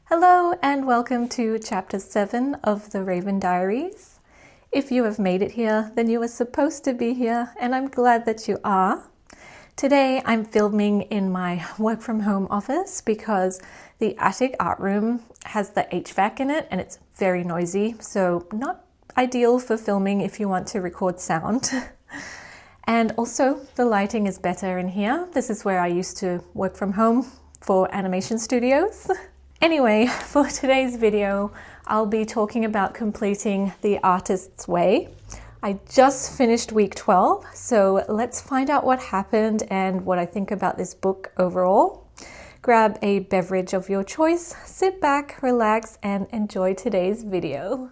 Hello and welcome to Chapter 7 of the Raven Diaries. If you have made it here, then you are supposed to be here, and I'm glad that you are. Today I'm filming in my work from home office because the attic art room has the HVAC in it and it's very noisy, so not ideal for filming if you want to record sound. And also the lighting is better in here. This is where I used to work from home for animation studios. Anyway, for today's video, I'll be talking about completing The Artist's Way. I just finished week 12, so let's find out what happened and what I think about this book overall. Grab a beverage of your choice, sit back, relax, and enjoy today's video.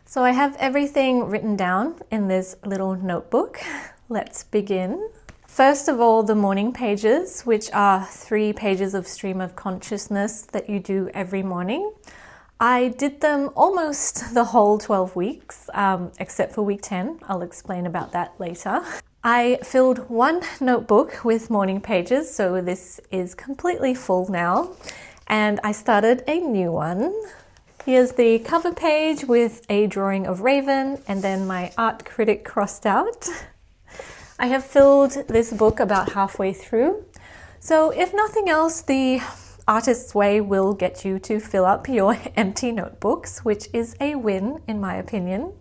So I have everything written down in this little notebook. Let's begin. First of all, the morning pages, which are 3 pages of stream of consciousness that you do every morning. I did them almost the whole 12 weeks, except for week 10. I'll explain about that later. I filled one notebook with morning pages, so this is completely full now. And I started a new one. Here's the cover page with a drawing of Raven and then my art critic crossed out. I have filled this book about halfway through. So if nothing else, The Artist's Way will get you to fill up your empty notebooks, which is a win in my opinion.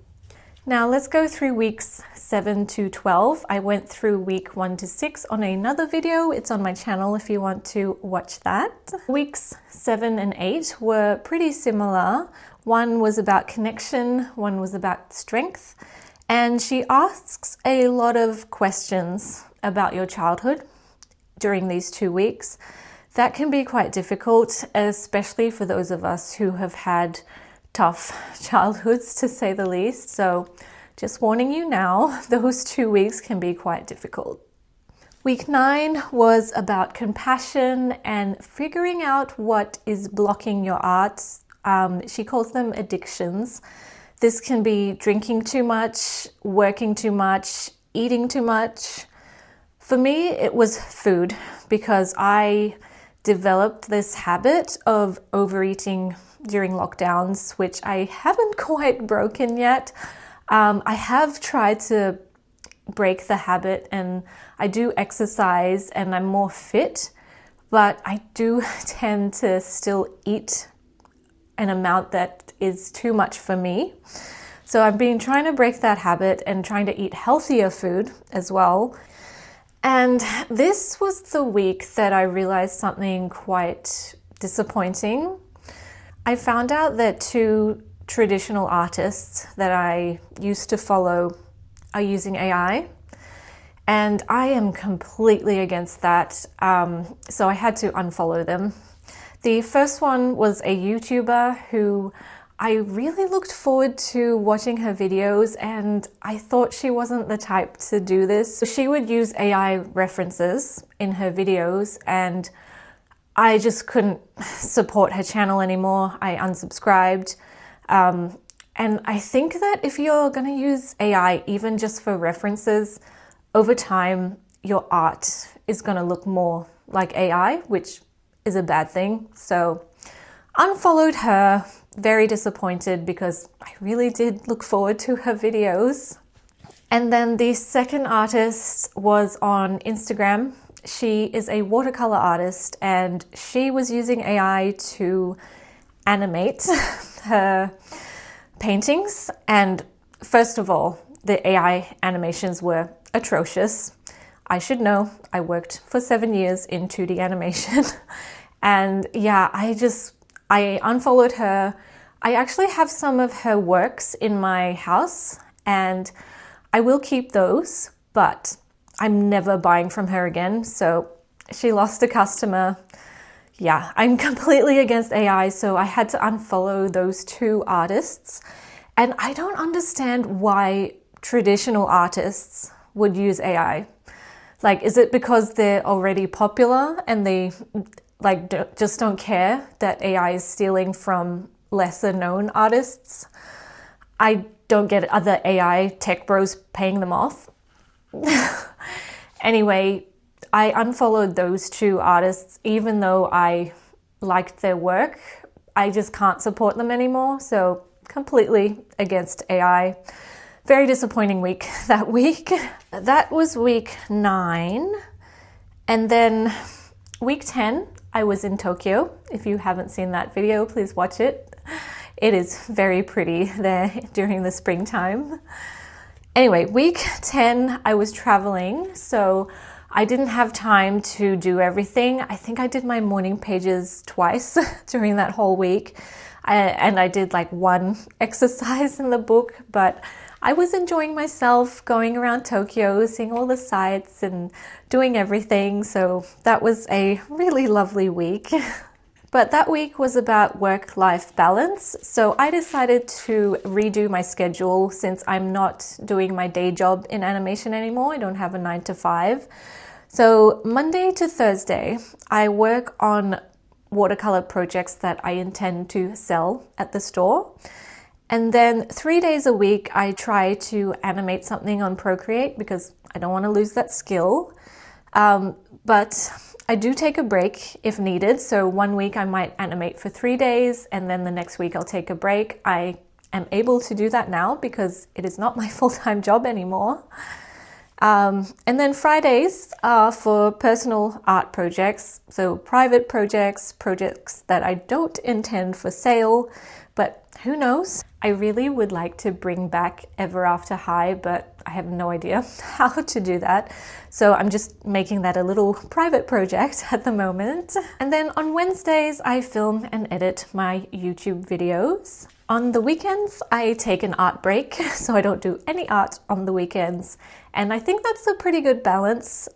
Now let's go through weeks 7 to 12. I went through week 1 to 6 on another video. It's on my channel if you want to watch that. Weeks 7 and 8 were pretty similar. One was about connection, one was about strength. And she asks a lot of questions about your childhood during these 2 weeks. That can be quite difficult, especially for those of us who have had tough childhoods, to say the least. So just warning you now, those 2 weeks can be quite difficult. Week 9 was about compassion and figuring out what is blocking your art. She calls them addictions. This can be drinking too much, working too much, eating too much. For me, it was food, because I developed this habit of overeating during lockdowns, which I haven't quite broken yet. I have tried to break the habit and I do exercise and I'm more fit, but I do tend to still eat an amount that is too much for me. So I've been trying to break that habit and trying to eat healthier food as well. And this was the week that I realized something quite disappointing. I found out that 2 traditional artists that I used to follow are using AI, and I am completely against that, so I had to unfollow them. The first one was a YouTuber who I really looked forward to watching her videos, and I thought she wasn't the type to do this. She would use AI references in her videos, and I just couldn't support her channel anymore. I unsubscribed. And I think that if you're going to use AI, even just for references, over time, your art is going to look more like AI, which is a bad thing. So unfollowed her, very disappointed because I really did look forward to her videos. And then the second artist was on Instagram. She is a watercolor artist and she was using AI to animate her paintings. And first of all, the AI animations were atrocious. I should know, I worked for 7 years in 2D animation. And yeah, I unfollowed her. I actually have some of her works in my house and I will keep those, but I'm never buying from her again. So she lost a customer. Yeah, I'm completely against AI, so I had to unfollow those 2 artists. And I don't understand why traditional artists would use AI. Like, is it because they're already popular and they just don't care that AI is stealing from lesser known artists? I don't get other AI tech bros paying them off. Anyway, I unfollowed those two artists even though I liked their work. I just can't support them anymore, so completely against AI. Very disappointing week that week. That was week 9. And then week 10, I was in Tokyo. If you haven't seen that video, please watch it. It is very pretty there during the springtime. Anyway, week 10, I was traveling, so I didn't have time to do everything. I think I did my morning pages twice during that whole week. And I did like one exercise in the book, but I was enjoying myself going around Tokyo, seeing all the sights and doing everything. So that was a really lovely week. But that week was about work-life balance. So I decided to redo my schedule since I'm not doing my day job in animation anymore. I don't have a 9 to 5. So Monday to Thursday, I work on watercolor projects that I intend to sell at the store. And then 3 days a week, I try to animate something on Procreate because I don't want to lose that skill. But I do take a break if needed. So one week I might animate for 3 days and then the next week I'll take a break. I am able to do that now because it is not my full-time job anymore. And then Fridays are for personal art projects, so private projects, projects that I don't intend for sale, but who knows? I really would like to bring back Ever After High, but I have no idea how to do that. So I'm just making that a little private project at the moment. And then on Wednesdays, I film and edit my YouTube videos. On the weekends, I take an art break, so I don't do any art on the weekends. And I think that's a pretty good balance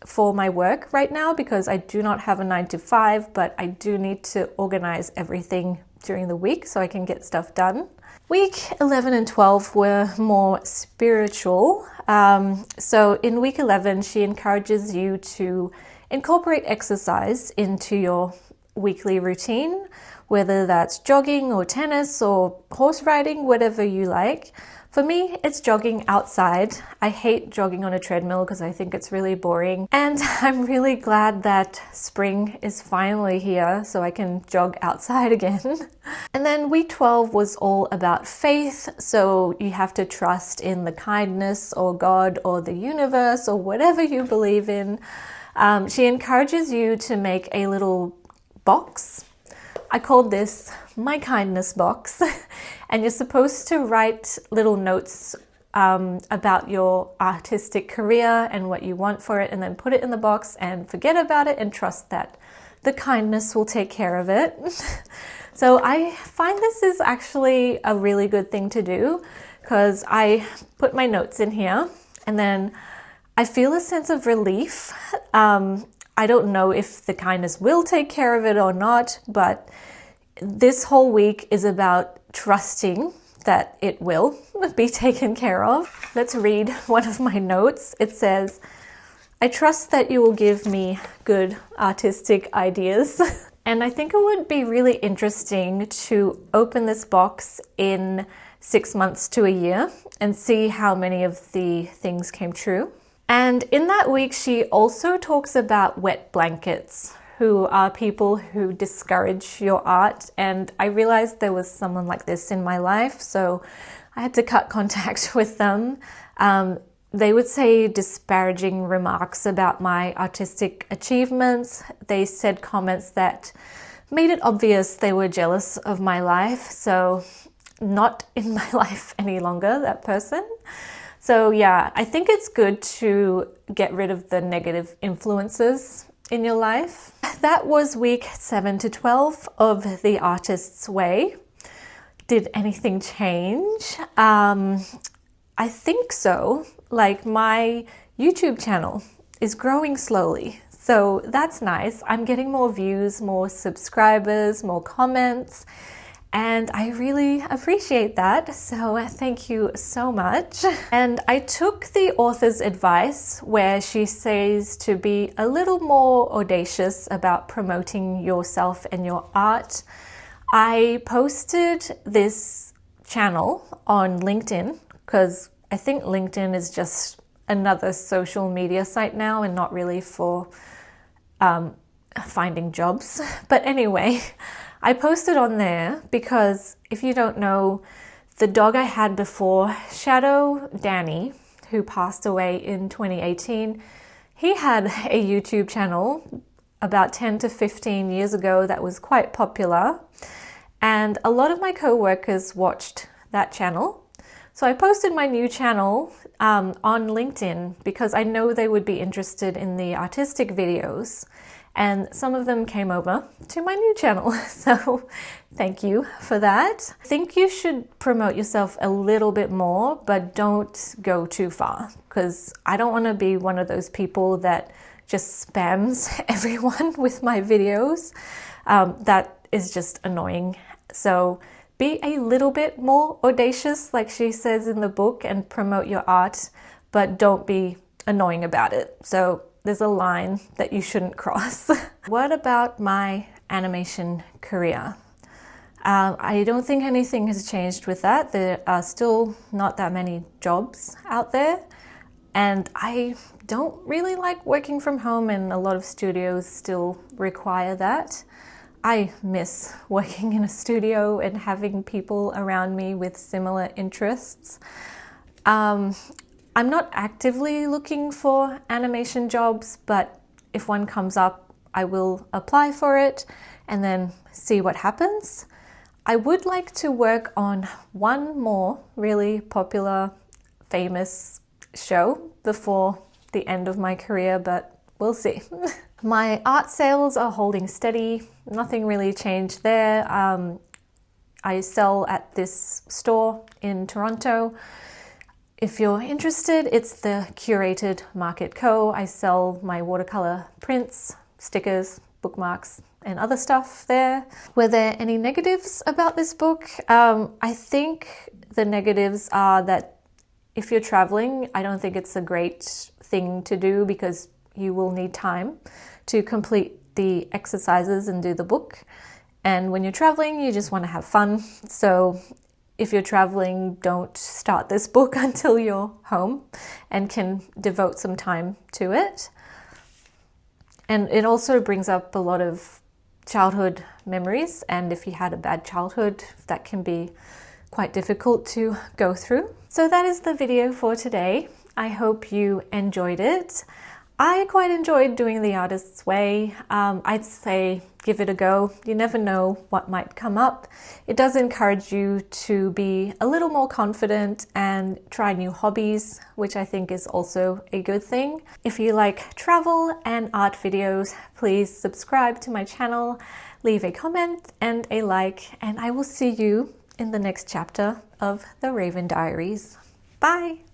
for my work right now because I do not have a 9 to 5, but I do need to organize everything during the week so I can get stuff done. Week 11 and 12 were more spiritual. So in week 11, she encourages you to incorporate exercise into your weekly routine, whether that's jogging or tennis or horse riding, whatever you like. For me, it's jogging outside. I hate jogging on a treadmill because I think it's really boring. And I'm really glad that spring is finally here so I can jog outside again. And then week 12 was all about faith. So you have to trust in the kindness or God or the universe or whatever you believe in. She encourages you to make a little box. I called this my kindness box. And you're supposed to write little notes about your artistic career and what you want for it, and then put it in the box and forget about it and trust that the kindness will take care of it. So I find this is actually a really good thing to do because I put my notes in here and then I feel a sense of relief. I don't know if the kindness will take care of it or not, but this whole week is about trusting that it will be taken care of. Let's read one of my notes. It says, I trust that you will give me good artistic ideas. And I think it would be really interesting to open this box in 6 months to a year and see how many of the things came true. And in that week, she also talks about wet blankets, who are people who discourage your art. And I realized there was someone like this in my life, so I had to cut contact with them. They would say disparaging remarks about my artistic achievements. They said comments that made it obvious they were jealous of my life, so not in my life any longer, that person. So yeah, I think it's good to get rid of the negative influences in your life. That was week 7 to 12 of The Artist's Way. Did anything change? I think so. Like, my YouTube channel is growing slowly, so that's nice. I'm getting more views, more subscribers, more comments, and I really appreciate that, so thank you so much. And I took the author's advice where she says to be a little more audacious about promoting yourself and your art. I posted this channel on LinkedIn, because I think LinkedIn is just another social media site now and not really for finding jobs. But anyway, I posted on there because if you don't know, the dog I had before, Shadow Danny, who passed away in 2018, he had a YouTube channel about 10 to 15 years ago that was quite popular. And a lot of my co-workers watched that channel. So I posted my new channel on LinkedIn because I know they would be interested in the artistic videos. And some of them came over to my new channel. So thank you for that. I think you should promote yourself a little bit more, but don't go too far, because I don't want to be one of those people that just spams everyone with my videos. That is just annoying. So be a little bit more audacious, like she says in the book, and promote your art, but don't be annoying about it. So there's a line that you shouldn't cross. What about my animation career? I don't think anything has changed with that. There are still not that many jobs out there. And I don't really like working from home, and a lot of studios still require that. I miss working in a studio and having people around me with similar interests. I'm not actively looking for animation jobs, but if one comes up, I will apply for it and then see what happens. I would like to work on one more really popular, famous show before the end of my career, but we'll see. My art sales are holding steady. Nothing really changed there. I sell at this store in Toronto. If you're interested, it's the Curated Market Co. I sell my watercolor prints, stickers, bookmarks, and other stuff there. Were there any negatives about this book? I think the negatives are that if you're traveling, I don't think it's a great thing to do because you will need time to complete the exercises and do the book. And when you're traveling, you just want to have fun. So if you're traveling, don't start this book until you're home and can devote some time to it. And it also brings up a lot of childhood memories. And if you had a bad childhood, that can be quite difficult to go through. So that is the video for today. I hope you enjoyed it. I quite enjoyed doing the artist's way. I'd say give it a go. You never know what might come up. It does encourage you to be a little more confident and try new hobbies, which I think is also a good thing. If you like travel and art videos, please subscribe to my channel, leave a comment and a like, and I will see you in the next chapter of the Raven Diaries. Bye!